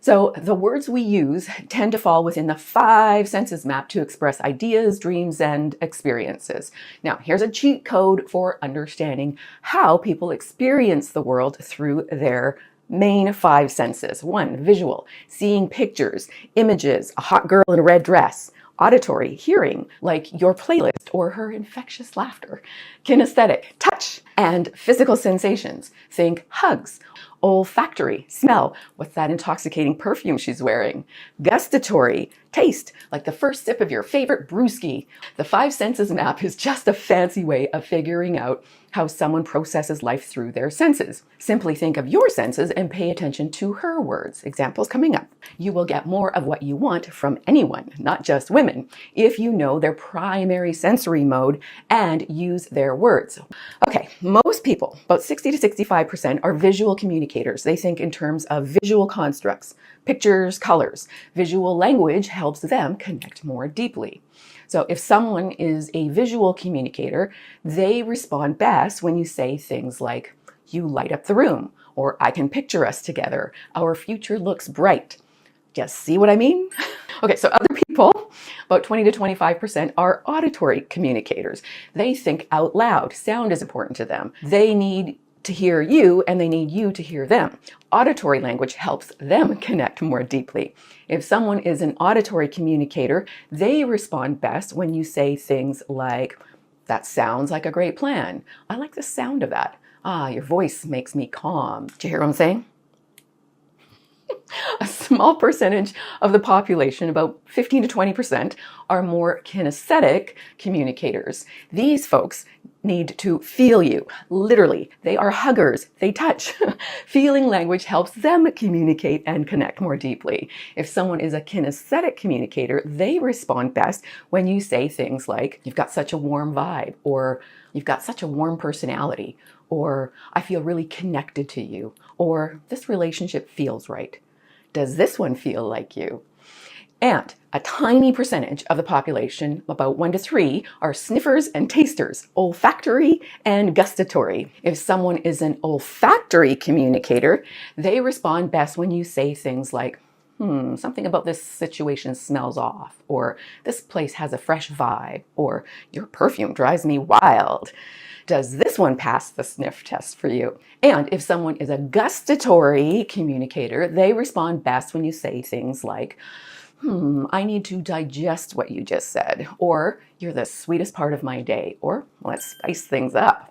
So the words we use tend to fall within the 5 senses map to express ideas, dreams, and experiences. Now, here's a cheat code for understanding how people experience the world through their main 5 senses. 1, visual, seeing pictures, images, a hot girl in a red dress. Auditory, hearing, like your playlist or her infectious laughter. Kinesthetic, touch. And physical sensations, think hugs. Olfactory, smell, what's that intoxicating perfume she's wearing. Gustatory, taste, like the first sip of your favorite brewski. The 5 senses map is just a fancy way of figuring out how someone processes life through their senses. Simply think of your senses and pay attention to her words. Examples coming up. You will get more of what you want from anyone, not just women, if you know their primary sensory mode and use their words. Okay, most people, about 60 to 65%, are visual communicators. They think in terms of visual constructs, pictures, colors. Visual language helps them connect more deeply. So if someone is a visual communicator, they respond best when you say things like, "You light up the room," or "I can picture us together," "Our future looks bright." Just see what I mean? Okay, so other people, about 20 to 25%, are auditory communicators. They think out loud. Sound is important to them. They need to hear you and they need you to hear them. Auditory language helps them connect more deeply. If someone is an auditory communicator, they respond best when you say things like, "That sounds like a great plan. I like the sound of that. Ah, your voice makes me calm." Do you hear what I'm saying? A small percentage of the population, about 15 to 20%, are more kinesthetic communicators. These folks need to feel you. Literally, they are huggers. They touch. Feeling language helps them communicate and connect more deeply. If someone is a kinesthetic communicator, they respond best when you say things like, "You've got such a warm vibe," or "You've got such a warm personality," or "I feel really connected to you," or "This relationship feels right." Does this one feel like you? And a tiny percentage of the population, about 1 to 3, are sniffers and tasters, olfactory and gustatory. If someone is an olfactory communicator, they respond best when you say things like, "Something about this situation smells off," or "This place has a fresh vibe," or "Your perfume drives me wild." Does this one pass the sniff test for you? And if someone is a gustatory communicator, they respond best when you say things like, "I need to digest what you just said," or "You're the sweetest part of my day," or "Let's spice things up."